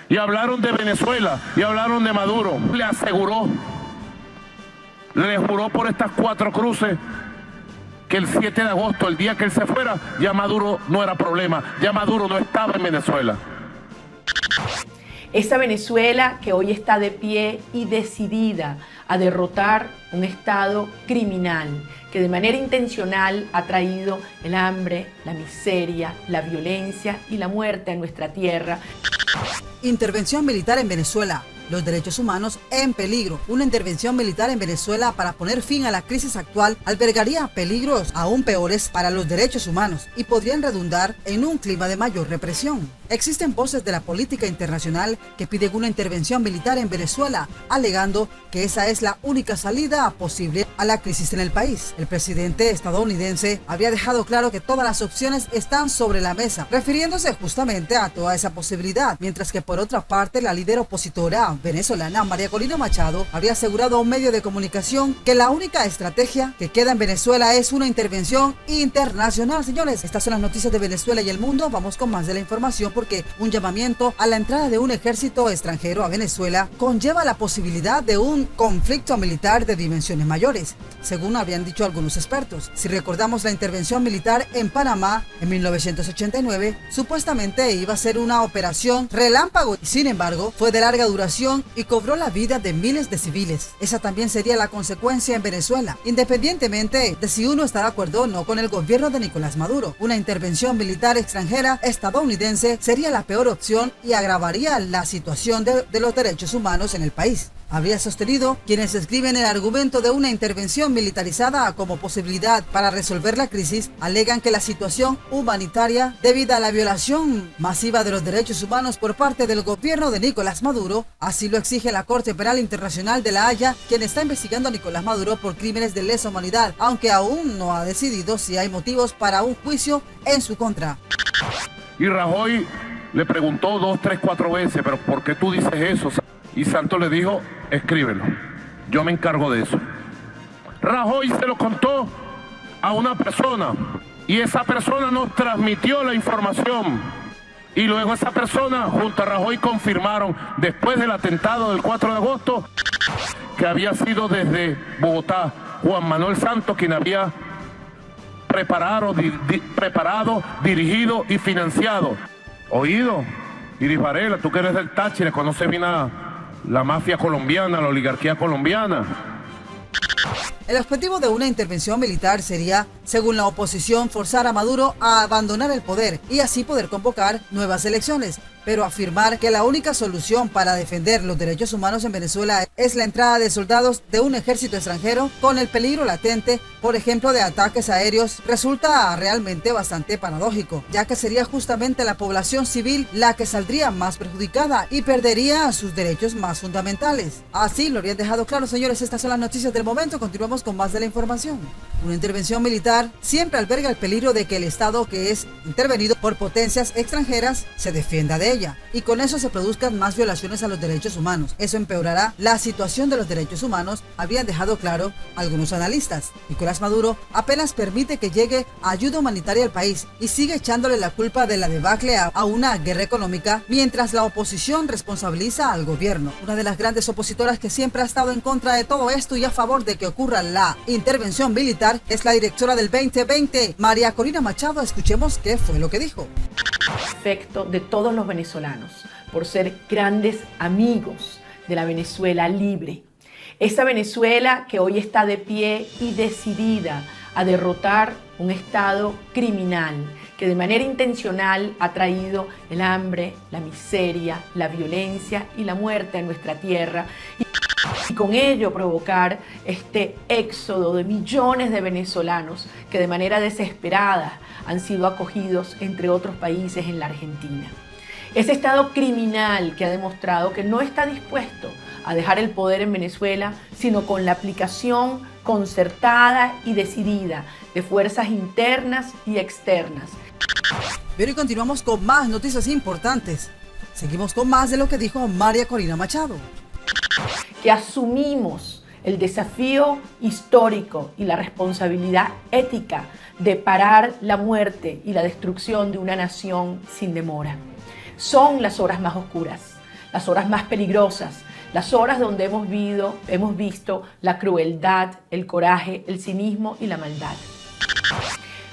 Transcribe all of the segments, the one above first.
y hablaron de Venezuela y hablaron de Maduro. Le juró por estas 4 cruces que el 7 de agosto, el día que él se fuera, ya Maduro no era problema, ya Maduro no estaba en Venezuela. Esa Venezuela que hoy está de pie y decidida a derrotar un Estado criminal que de manera intencional ha traído el hambre, la miseria, la violencia y la muerte a nuestra tierra. Intervención militar en Venezuela. Los derechos humanos en peligro. Una intervención militar en Venezuela para poner fin a la crisis actual albergaría peligros aún peores para los derechos humanos y podrían redundar en un clima de mayor represión. Existen voces de la política internacional que piden una intervención militar en Venezuela, alegando que esa es la única salida posible a la crisis en el país. El presidente estadounidense había dejado claro que todas las opciones están sobre la mesa, refiriéndose justamente a toda esa posibilidad, mientras que por otra parte la líder opositora venezolana María Corina Machado habría asegurado a un medio de comunicación que la única estrategia que queda en Venezuela es una intervención internacional. Señores, estas son las noticias de Venezuela y el mundo. Vamos con más de la información porque un llamamiento a la entrada de un ejército extranjero a Venezuela conlleva la posibilidad de un conflicto militar de dimensiones mayores, según habían dicho algunos expertos. Si recordamos la intervención militar en Panamá en 1989, supuestamente iba a ser una operación relámpago, y sin embargo fue de larga duración y cobró la vida de miles de civiles. Esa también sería la consecuencia en Venezuela, independientemente de si uno está de acuerdo o no con el gobierno de Nicolás Maduro. Una intervención militar extranjera estadounidense sería la peor opción y agravaría la situación de los derechos humanos en el país. Habría sostenido quienes escriben el argumento de una intervención militarizada como posibilidad para resolver la crisis. Alegan que la situación humanitaria debido a la violación masiva de los derechos humanos por parte del gobierno de Nicolás Maduro, así lo exige la Corte Penal Internacional de La Haya, quien está investigando a Nicolás Maduro por crímenes de lesa humanidad, aunque aún no ha decidido si hay motivos para un juicio en su contra. Y Rajoy le preguntó 2, 3, 4 veces, pero ¿por qué tú dices eso? Y Santos le dijo, escríbelo, yo me encargo de eso. Rajoy se lo contó a una persona y esa persona nos transmitió la información. Y luego esa persona junto a Rajoy confirmaron, después del atentado del 4 de agosto, que había sido desde Bogotá Juan Manuel Santos quien había preparado, dirigido y financiado. Oído, Iris Varela, tú que eres del Táchira, conoces bien a la mafia colombiana, la oligarquía colombiana. El objetivo de una intervención militar sería, según la oposición, forzar a Maduro a abandonar el poder y así poder convocar nuevas elecciones. Pero afirmar que la única solución para defender los derechos humanos en Venezuela es la entrada de soldados de un ejército extranjero con el peligro latente, por ejemplo, de ataques aéreos, resulta realmente bastante paradójico, ya que sería justamente la población civil la que saldría más perjudicada y perdería sus derechos más fundamentales. Así lo habían dejado claro, señores. Estas son las noticias del momento. Continuamos con más de la información. Una intervención militar siempre alberga el peligro de que el Estado que es intervenido por potencias extranjeras se defienda de ella y con eso se produzcan más violaciones a los derechos humanos. Eso empeorará la situación de los derechos humanos, habían dejado claro algunos analistas. Nicolás Maduro apenas permite que llegue ayuda humanitaria al país y sigue echándole la culpa de la debacle a una guerra económica, mientras la oposición responsabiliza al gobierno. Una de las grandes opositoras que siempre ha estado en contra de todo esto y a favor de que ocurra la intervención militar es la directora del 2020, María Corina Machado. Escuchemos qué fue lo que dijo. Afecto de todos los venezolanos por ser grandes amigos de la Venezuela libre. Esa Venezuela que hoy está de pie y decidida a derrotar un Estado criminal que de manera intencional ha traído el hambre, la miseria, la violencia y la muerte a nuestra tierra. Y con ello provocar este éxodo de millones de venezolanos que de manera desesperada han sido acogidos entre otros países en la Argentina. Ese Estado criminal que ha demostrado que no está dispuesto a dejar el poder en Venezuela, sino con la aplicación concertada y decidida de fuerzas internas y externas. Pero y continuamos con más noticias importantes. Seguimos con más de lo que dijo María Corina Machado. Que asumimos el desafío histórico y la responsabilidad ética de parar la muerte y la destrucción de una nación sin demora. Son las horas más oscuras. las horas más peligrosas, las horas donde hemos visto la crueldad, el coraje, el cinismo y la maldad.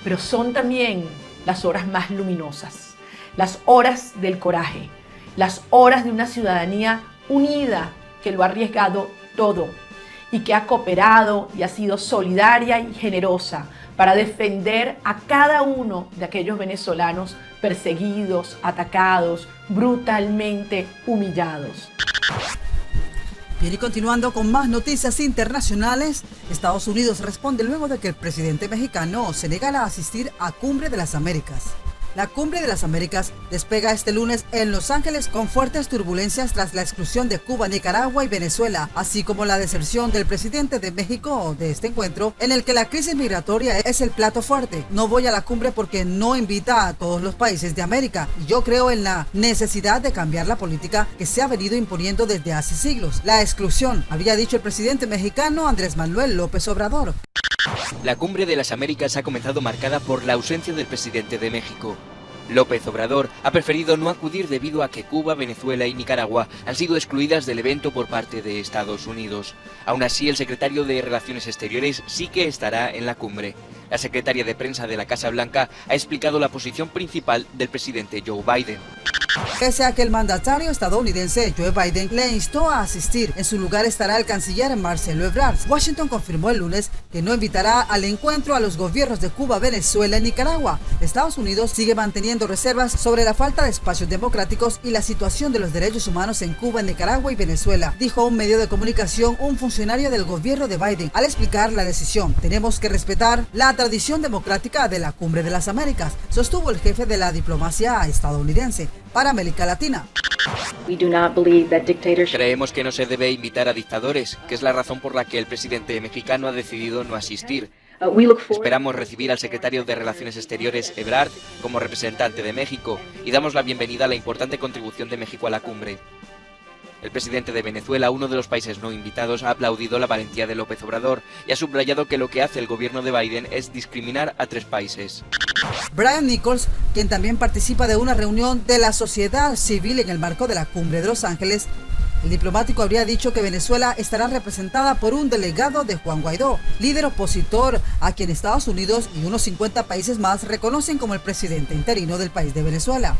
Pero son también las horas más luminosas, las horas del coraje, las horas de una ciudadanía unida que lo ha arriesgado todo y que ha cooperado y ha sido solidaria y generosa para defender a cada uno de aquellos venezolanos perseguidos, atacados, brutalmente humillados. Bien, y continuando con más noticias internacionales, Estados Unidos responde luego de que el presidente mexicano se negara a asistir a Cumbre de las Américas. La Cumbre de las Américas despega este lunes en Los Ángeles con fuertes turbulencias tras la exclusión de Cuba, Nicaragua y Venezuela, así como la deserción del presidente de México de este encuentro, en el que la crisis migratoria es el plato fuerte. No voy a la cumbre porque no invita a todos los países de América, y yo creo en la necesidad de cambiar la política que se ha venido imponiendo desde hace siglos. La exclusión, había dicho el presidente mexicano Andrés Manuel López Obrador. La Cumbre de las Américas ha comenzado marcada por la ausencia del presidente de México. López Obrador ha preferido no acudir debido a que Cuba, Venezuela y Nicaragua han sido excluidas del evento por parte de Estados Unidos. Aún así, el secretario de Relaciones Exteriores sí que estará en la cumbre. La secretaria de prensa de la Casa Blanca ha explicado la posición principal del presidente Joe Biden. Pese a que el mandatario estadounidense Joe Biden le instó a asistir, en su lugar estará el canciller Marcelo Ebrard. Washington confirmó el lunes que no invitará al encuentro a los gobiernos de Cuba, Venezuela y Nicaragua. Estados Unidos sigue manteniendo reservas sobre la falta de espacios democráticos y la situación de los derechos humanos en Cuba, Nicaragua y Venezuela, dijo a un medio de comunicación un funcionario del gobierno de Biden al explicar la decisión. Tenemos que respetar la tradición democrática de la Cumbre de las Américas, sostuvo el jefe de la diplomacia estadounidense para América Latina. Creemos que no se debe invitar a dictadores, que es la razón por la que el presidente mexicano ha decidido no asistir. Esperamos recibir al secretario de Relaciones Exteriores, Ebrard, como representante de México, y damos la bienvenida a la importante contribución de México a la cumbre. El presidente de Venezuela, uno de los países no invitados, ha aplaudido la valentía de López Obrador y ha subrayado que lo que hace el gobierno de Biden es discriminar a 3 países. Brian Nichols, quien también participa de una reunión de la sociedad civil en el marco de la Cumbre de Los Ángeles, el diplomático habría dicho que Venezuela estará representada por un delegado de Juan Guaidó, líder opositor a quien Estados Unidos y unos 50 países más reconocen como el presidente interino del país de Venezuela.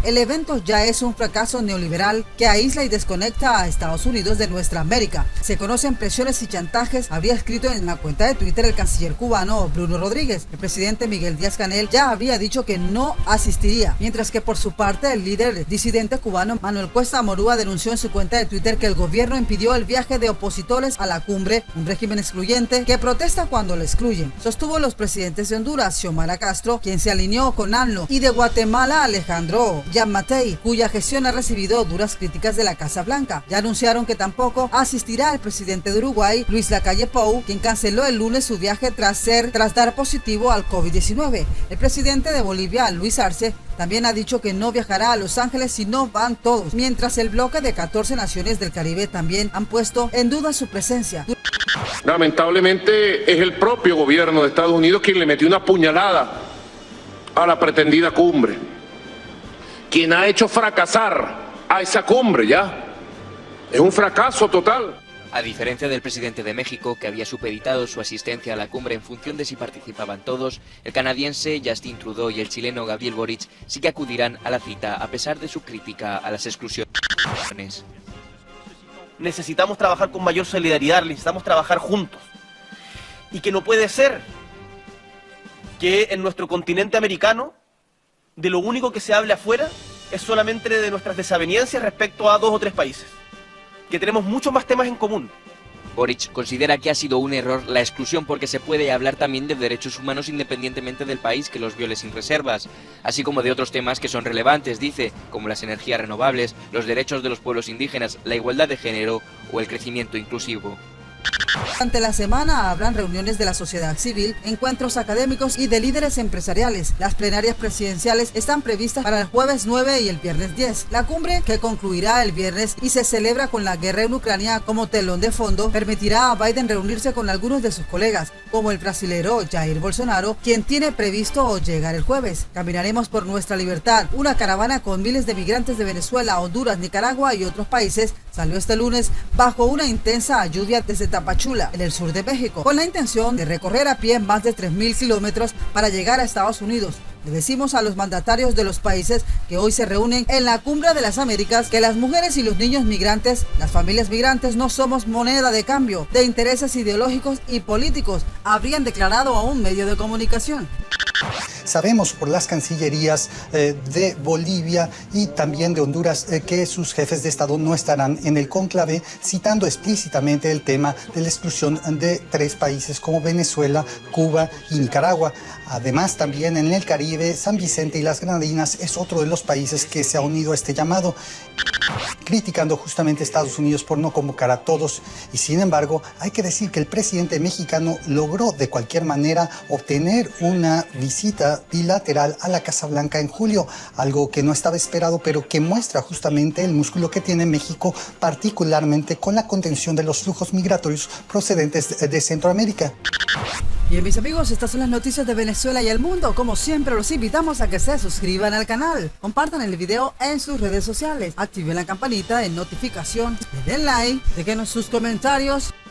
El evento ya es un fracaso neoliberal que aísla y desconecta a Estados Unidos de nuestra América. Se conocen presiones y chantajes, habría escrito en la cuenta de Twitter el canciller cubano Bruno Rodríguez. El presidente Miguel Díaz-Canel ya había dicho que no asistiría, mientras que por su parte el líder disidente cubano Manuel Cuesta Morúa denunció en su cuenta de Twitter que el gobierno impidió el viaje de opositores a la cumbre, un régimen excluyente que protesta cuando lo excluyen. Sostuvo los presidentes de Honduras, Xiomara Castro, quien se alineó con ANLO, y de Guatemala, Alejandro Yamatei, cuya gestión ha recibido duras críticas de la Casa Blanca. Ya anunciaron que tampoco asistirá el presidente de Uruguay, Luis Lacalle Pou, quien canceló el lunes su viaje tras dar positivo al COVID-19. El presidente de Bolivia, Luis Arce, también ha dicho que no viajará a Los Ángeles si no van todos, mientras el bloque de 14 naciones del Caribe también han puesto en duda su presencia. Lamentablemente es el propio gobierno de Estados Unidos quien le metió una puñalada a la pretendida cumbre, quien ha hecho fracasar a esa cumbre ya. Es un fracaso total. A diferencia del presidente de México, que había supeditado su asistencia a la cumbre en función de si participaban todos, el canadiense Justin Trudeau y el chileno Gabriel Boric sí que acudirán a la cita a pesar de su crítica a las exclusiones. Necesitamos trabajar con mayor solidaridad, necesitamos trabajar juntos. Y que no puede ser que en nuestro continente americano de lo único que se hable afuera es solamente de nuestras desavenencias respecto a 2 o 3 países, que tenemos muchos más temas en común. Boric considera que ha sido un error la exclusión porque se puede hablar también de derechos humanos independientemente del país que los viole sin reservas, así como de otros temas que son relevantes, dice, como las energías renovables, los derechos de los pueblos indígenas, la igualdad de género o el crecimiento inclusivo. Durante la semana habrán reuniones de la sociedad civil, encuentros académicos y de líderes empresariales. Las plenarias presidenciales están previstas para el jueves 9 y el viernes 10. La cumbre, que concluirá el viernes y se celebra con la guerra en Ucrania como telón de fondo, permitirá a Biden reunirse con algunos de sus colegas, como el brasilero Jair Bolsonaro, quien tiene previsto llegar el jueves. Caminaremos por nuestra libertad. Una caravana con miles de migrantes de Venezuela, Honduras, Nicaragua y otros países salió este lunes bajo una intensa lluvia desde Tapachula, en el sur de México, con la intención de recorrer a pie más de 3.000 kilómetros para llegar a Estados Unidos. Le decimos a los mandatarios de los países que hoy se reúnen en la Cumbre de las Américas que las mujeres y los niños migrantes, las familias migrantes, no somos moneda de cambio de intereses ideológicos y políticos, habrían declarado a un medio de comunicación. Sabemos por las cancillerías de Bolivia y también de Honduras que sus jefes de Estado no estarán en el cónclave, citando explícitamente el tema de la exclusión de 3 países como Venezuela, Cuba y Nicaragua. Además, también en el Caribe, San Vicente y las Granadinas es otro de los países que se ha unido a este llamado, criticando justamente a Estados Unidos por no convocar a todos. Y sin embargo, hay que decir que el presidente mexicano logró de cualquier manera obtener una visita bilateral a la Casa Blanca en julio, algo que no estaba esperado, pero que muestra justamente el músculo que tiene México, particularmente con la contención de los flujos migratorios procedentes de Centroamérica. Bien, mis amigos, estas son las noticias de Venezuela y el mundo. Como siempre, los invitamos a que se suscriban al canal, compartan el video en sus redes sociales, activen la campanita de notificación, le den like, déjenos sus comentarios